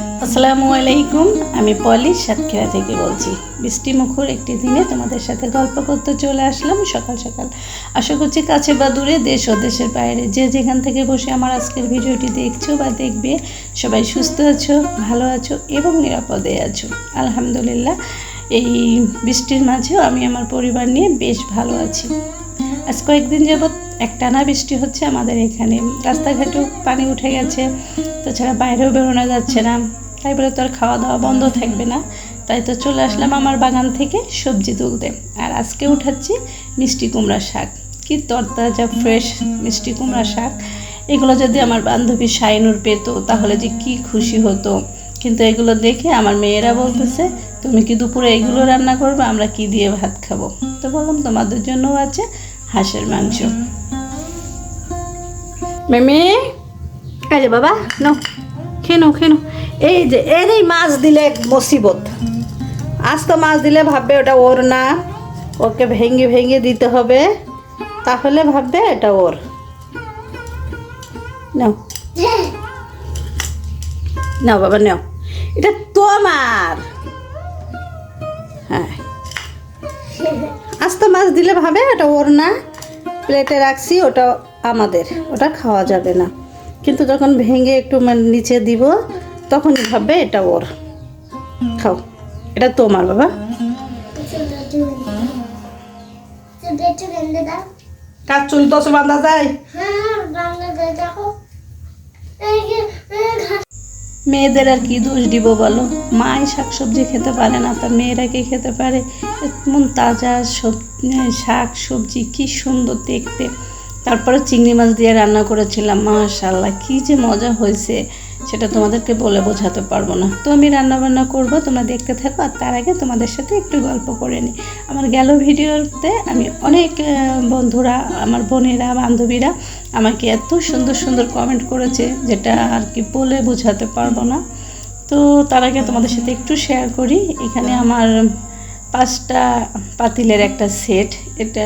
আসসালামু আলাইকুম। আমি পলি সাতক্ষীরা থেকে বলছি। বৃষ্টিমুখর একটি দিনে তোমাদের সাথে গল্প করতে চলে আসলাম সকাল সকাল। আশা করছি কাছে বা দূরে, দেশ ও দেশের বাইরে যে যেখান থেকে বসে আমার আজকের ভিডিওটি দেখছো বা দেখবে, সবাই সুস্থ আছো, ভালো আছো এবং নিরাপদে আছো। আলহামদুলিল্লাহ, এই বৃষ্টির মাঝেও আমি আমার পরিবার নিয়ে বেশ ভালো আছি। আজ কয়েকদিন যাবৎ একটানা বৃষ্টি হচ্ছে আমাদের এখানে। রাস্তাঘাটেও পানি উঠে গেছে, তাছাড়া বাইরেও বেরোনো যাচ্ছে না। তাই বলে তো আর খাওয়া দাওয়া বন্ধ থাকবে না। তাই তো চলে আসলাম আমার বাগান থেকে সবজি তুলতে। আর আজকে উঠাচ্ছি মিষ্টি কুমড়া শাক। কি তরতাজা ফ্রেশ মিষ্টি কুমড়া শাক! এগুলো যদি আমার বান্ধবী শাইনুর পেত তাহলে যে কি খুশি হতো। কিন্তু এগুলো দেখে আমার মেয়েরা বলতেছে, তুমি কি দুপুরে এগুলো রান্না করবে, আমরা কি দিয়ে ভাত খাবো? তো বললাম তোমাদের জন্যও আছে হাঁসের মাংস। মেমে, আরে বাবা নো, খেনো খেনো। এই যে এই মাছ দিলে মুসিবত। আজ তো মাছ দিলে ভাববে ওটা ওর না, ওকে ভেঙে ভেঙে দিতে হবে, তাহলে ভাববে এটা ওর। নাও নাও বাবা নাও, এটা তোমার। হ্যাঁ, আজ তো মাছ দিলে ভাবে ওটা ওর না, প্লেটে রাখছি, ওটা আমাদের, ওটা খাওয়া যাবে না। কিন্তু যখন ভেঙে একটু নিচে দিব তখনই ভাববে এটা ওর। খাও, এটা তোমার বাবা। কাজ চুল তো বাঁধা যায়। মেয়েদের আর কি দোষ দিব বলো? মাই শাকসবজি খেতে পারে না, তা মেয়েরা কি খেতে পারে? এমন তাজা শাক সবজি, কি সুন্দর দেখতে। তারপরে চিংড়ি মাছ দিয়ে রান্না করেছিলাম, মাশাআল্লাহ কি যে মজা হয়েছে, সেটা তোমাদেরকে বলে বোঝাতে পারবো না। তো আমি রান্নাবান্না করবো, তোমরা দেখতে থাকো। আর তার আগে তোমাদের সাথে একটু গল্প করে নিই। আমার গেল ভিডিওতে আমি অনেক বন্ধুরা, আমার বোনেরা, বান্ধবীরা আমাকে এত সুন্দর সুন্দর কমেন্ট করেছে, যেটা আর কি বলে বোঝাতে পারবো না। তো তার আগে তোমাদের সাথে একটু শেয়ার করি। এখানে আমার 5টা পাতিলের একটা সেট। এটা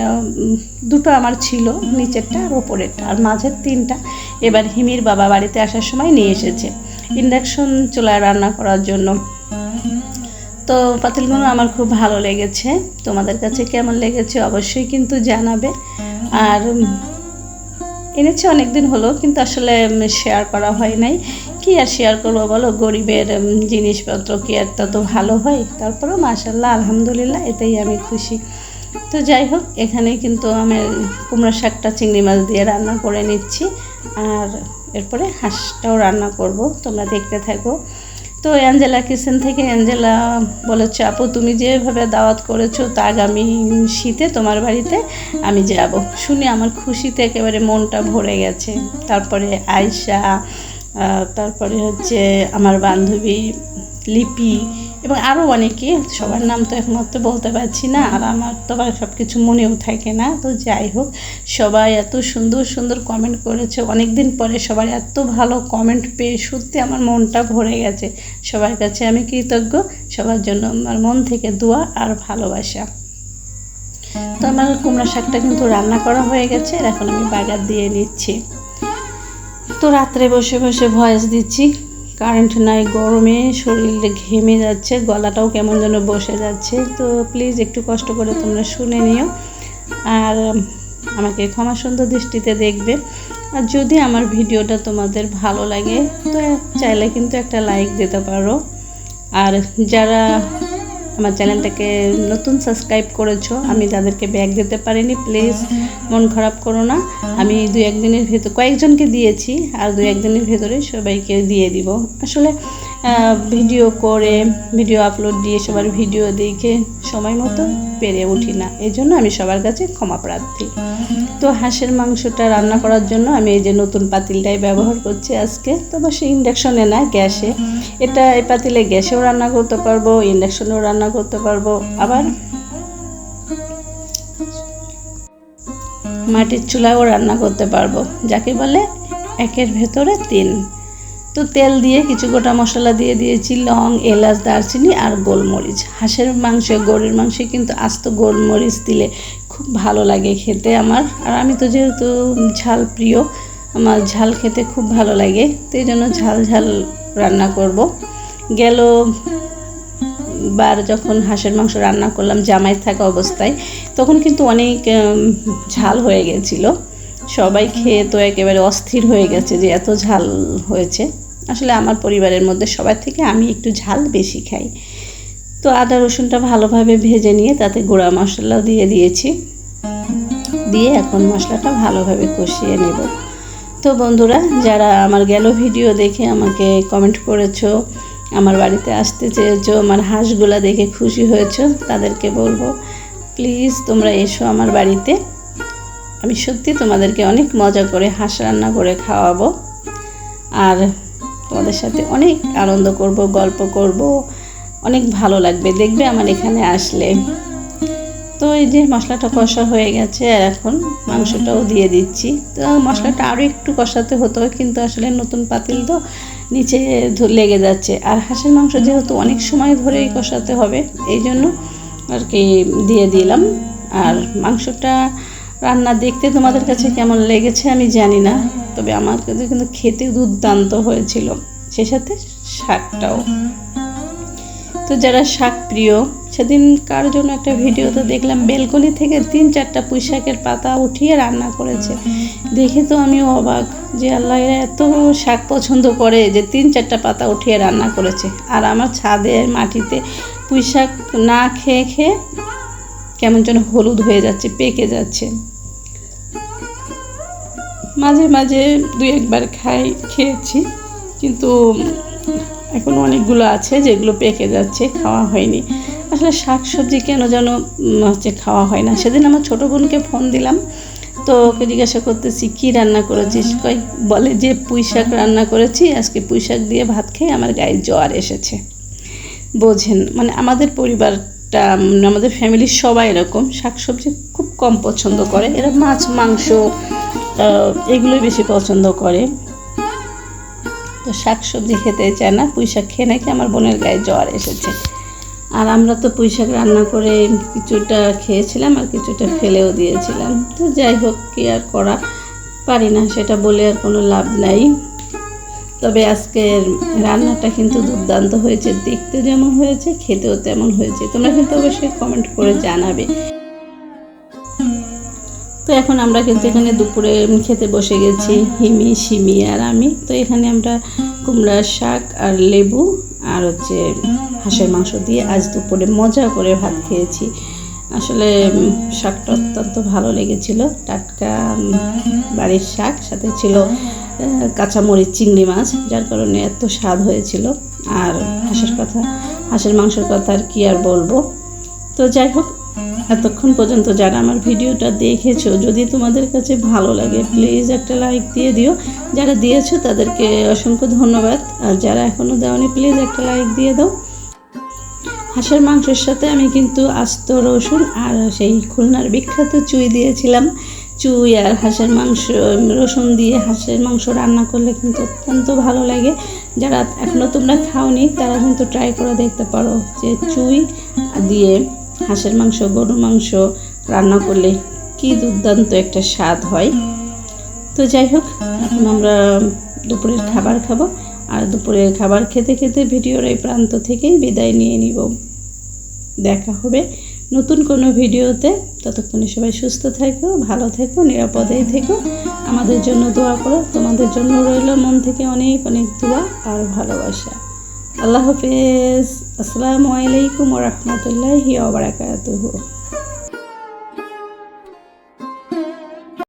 দুটো আমার ছিল, নিচেরটা আর ওপরেরটা, আর মাঝের 3টা এবার হিমির বাবা বাড়িতে আসার সময় নিয়ে এসেছে ইন্ডাকশন চুলায় রান্না করার জন্য। তো পাতিলগুলো আমার খুব ভালো লেগেছে। তোমাদের কাছে কেমন লেগেছে অবশ্যই কিন্তু জানাবে। আর এনেছে অনেক দিন হলো, কিন্তু আসলে শেয়ার করা হয় নাই। কি আর শেয়ার করবো বলো, গরিবের জিনিসপত্র কি একটা তো ভালো হয়? তারপরেও মাশাআল্লাহ আলহামদুলিল্লাহ, এতেই আমি খুশি। তো যাই হোক, এখানে কিন্তু আমি কুমড়া শাকটা চিংড়ি মাছ দিয়ে রান্না করে নিচ্ছি, আর এরপরে হাঁসটাও রান্না করব, তোমরা দেখতে থাকো। তো অ্যাঞ্জেলা কিচেন থেকে অ্যাঞ্জেলা বলেছে, আপু তুমি যেভাবে দাওয়াত করেছো তা আগামী শীতে তোমার বাড়িতে আমি যাব। শুনে আমার খুশিতে একেবারে মনটা ভরে গেছে। তারপরে আয়শা, তারপরে হচ্ছে আমার বান্ধবী লিপি এবং আরও অনেকে, সবার নাম তো একমাত্র বলতে পারছি না, আর আমার তো আবার সব কিছু মনেও থাকে না। তো যাই হোক, সবাই এত সুন্দর সুন্দর কমেন্ট করেছে। অনেক দিন পরে সবার এত ভালো কমেন্ট পেয়ে সত্যি আমার মনটা ভরে গেছে। সবার কাছে আমি কৃতজ্ঞ। সবার জন্য আমার মন থেকে দোয়া আর ভালোবাসা। তো আমার কুমড়া শাকটা কিন্তু রান্না করা হয়ে গেছে, আর এখন আমি বাগার দিয়ে নিচ্ছি। তো রাত্রে বসে বসে ভয়েস দিচ্ছি, কারেন্ট নাই, গরমে শরীর ঘেমে যাচ্ছে, গলাটাও কেমন যেন বসে যাচ্ছে। তো প্লিজ একটু কষ্ট করে তোমরা শুনে নিও, আর আমাকে ক্ষমা সুন্দর দৃষ্টিতে দেখবে। আর যদি আমার ভিডিওটা তোমাদের ভালো লাগে তো চাইলে কিন্তু একটা লাইক দিতে পারো। আর যারা আমার চ্যানেলটাকে নতুন সাবস্ক্রাইব করেছো, আমি তাদেরকে ব্যাগ দিতে পারিনি, প্লিজ মন খারাপ করো না। আমি 2-1 দিনের ভেতর কয়েকজনকে দিয়েছি, আর 2-1 দিনের ভেতরে সবাইকে দিয়ে দিব। আসলে ভিডিও করে, ভিডিও আপলোড দিয়ে সবার ভিডিও দেখে সময় মতো পেরে উঠি না, এই জন্য আমি সবার কাছে ক্ষমা প্রার্থী। তো হাঁসের মাংসটা রান্না করার জন্য আমি এই যে নতুন পাতিলটাই ব্যবহার করছি আজকে। তো অবশ্যই ইন্ডাকশনে না, গ্যাসে। এটা এই পাতিলে গ্যাসেও রান্না করতে পারবো, ইন্ডাকশনেও রান্না করতে পারবো, আবার মাটির চুলায়ও রান্না করতে পারবো, যাকে বলে একের ভেতরে 3। তো তেল দিয়ে কিছু গোটা মশলা দিয়ে দিয়েছি, লং, এলাচ, দারচিনি আর গোলমরিচ। হাঁসের মাংসে, গরুর মাংসে কিন্তু আস্ত গোলমরিচ দিলে খুব ভালো লাগে খেতে আমার। আর আমি তো যেহেতু ঝাল প্রিয়, আমার ঝাল খেতে খুব ভালো লাগে, তো এই জন্য ঝাল ঝাল রান্না করব। গেল বার যখন হাঁসের মাংস রান্না করলাম জামাই থাকা অবস্থায়, তখন কিন্তু অনেক ঝাল হয়ে গেছিলো। সবাই খেয়ে তো একেবারে অস্থির হয়ে গেছে যে এত ঝাল হয়েছে। আসলে আমার পরিবারের মধ্যে সবার থেকে আমি একটু ঝাল বেশি খাই। তো আদা রসুনটা ভালোভাবে ভেজে নিয়ে তাতে গুঁড়া মশলাও দিয়ে দিয়েছি, দিয়ে এখন মশলাটা ভালোভাবে কষিয়ে নেব। তো বন্ধুরা, যারা আমার গেল ভিডিও দেখে আমাকে কমেন্ট করেছো, আমার বাড়িতে আসতে চেয়েছো, আমার হাঁসগুলা দেখে খুশি হয়েছো, তাদেরকে বলবো প্লিজ তোমরা এসো আমার বাড়িতে। আমি সত্যি তোমাদেরকে অনেক মজা করে হাঁস রান্না করে খাওয়াবো, আর তোমাদের সাথে অনেক আনন্দ করব, গল্প করব, অনেক ভালো লাগবে দেখবে আমার এখানে আসলে। তো এই যে মশলাটা কষা হয়ে গেছে, আর এখন মাংসটাও দিয়ে দিচ্ছি। তো মশলাটা আরও একটু কষাতে হতো, কিন্তু আসলে নতুন পাতিল তো নিচে লেগে যাচ্ছে, আর হাঁসের মাংস যেহেতু অনেক সময় ধরেই কষাতে হবে, এই জন্য আর কি দিয়ে দিলাম। আর মাংসটা রান্না দেখতে তোমাদের কাছে কেমন লেগেছে আমি জানি না, তবে আমার কাছে কিন্তু খেতে দুর্দান্ত হয়েছিল, সেই সাথে শাকটাও। তো যারা শাক প্রিয়, সেদিন কার জন্য একটা ভিডিওতে দেখলাম বেলকনি থেকে 3-4টা পুঁই শাকের পাতা উঠিয়ে রান্না করেছে। দেখে তো আমি অবাক যে আল্লাহ, এরা এত শাক পছন্দ করে যে 3-4টা পাতা উঠিয়ে রান্না করেছে। আর আমার ছাদের মাটিতে পুঁই শাক না খেয়ে খেয়ে কেমন যেন হলুদ হয়ে যাচ্ছে, পেকে যাচ্ছে। মাঝে মাঝে 2-1বার খেয়েছি, কিন্তু এখন অনেকগুলো আছে যেগুলো পেকে যাচ্ছে, খাওয়া হয়নি। আসলে শাক সবজি কেন যেন খাওয়া হয় না। সেদিন আমার ছোটো বোনকে ফোন দিলাম, তো ওকে জিজ্ঞাসা করতেছি কী রান্না করেছিস, বলে যে পুঁই শাক রান্না করেছি, আজকে পুঁই শাক দিয়ে ভাত খেয়ে আমার গায়ে জ্বর এসেছে। বোঝেন, মানে আমাদের পরিবারটা, আমাদের ফ্যামিলির সবাই এরকম শাক সবজি খুব কম পছন্দ করে। এরা মাছ মাংস এগুলোই বেশি পছন্দ করে, তো শাক সবজি খেতে চায় না। পুঁই শাক খেয়ে নাকি আমার বোনের গায়ে জ্বর এসেছে। আর আমরা তো পুঁই শাক রান্না করে কিছুটা খেয়েছিলাম, আর কিছুটা ফেলেও দিয়েছিলাম। তো যাই হোক, কি আর করা, পারি না, সেটা বলে আর কোনো লাভ নাই। তবে আজকের রান্নাটা কিন্তু দুর্দান্ত হয়েছে, দেখতে যেমন হয়েছে খেতেও তেমন হয়েছে। তোমরা কিন্তু অবশ্যই কমেন্ট করে জানাবে। তো এখন আমরা কিন্তু এখানে দুপুরে খেতে বসে গেছি, হিমি, সিমি আর আমি। তো এখানে আমরা কুমড়ার শাক আর লেবু আর হচ্ছে হাঁসের মাংস দিয়ে আজ দুপুরে মজা করে ভাত খেয়েছি। আসলে শাকটা অত্যন্ত ভালো লেগেছিল, টাটকা বাড়ির শাক, সাথে ছিল কাঁচামরিচ, চিংড়ি মাছ, যার কারণে এত স্বাদ হয়েছিল। আর হাঁসের মাংসের কথা আর কি আর বলবো। তো যাই হোক, এতক্ষণ পর্যন্ত যারা আমার ভিডিওটা দেখেছো, যদি তোমাদের কাছে ভালো লাগে প্লিজ একটা লাইক দিয়ে দিও। যারা দিয়েছো তাদেরকে অসংখ্য ধন্যবাদ, আর যারা এখনও দেওনি প্লিজ একটা লাইক দিয়ে দাও। হাঁসের মাংসের সাথে আমি কিন্তু আস্ত রসুন আর সেই খুলনার বিখ্যাত চুই দিয়েছিলাম। চুই আর হাঁসের মাংস, রসুন দিয়ে হাঁসের মাংস রান্না করলে কিন্তু অত্যন্ত ভালো লাগে। যারা এখনও তোমরা খাওনি তারা কিন্তু ট্রাই করে দেখতে পারো যে চুই দিয়ে হাঁসের মাংস, গরুর মাংস রান্না করলে কি দুর্দান্ত একটা স্বাদ হয়। তো যাই হোক, এখন আমরা দুপুরের খাবার খাবো, আর দুপুরের খাবার খেতে খেতে ভিডিওর এই প্রান্ত থেকেই বিদায় নিয়ে নিব। দেখা হবে নতুন কোনো ভিডিওতে। ততক্ষণে সবাই সুস্থ থেকো, ভালো থেকো, নিরাপদেই থেকো। আমাদের জন্য দোয়া করো। তোমাদের জন্য রইল মন থেকে অনেক অনেক দোয়া আর ভালোবাসা। আল্লাহ হাফেজ। আসসালামু আলাইকুম ওয়া রাহমাতুল্লাহি ওয়া বারাকাতুহু।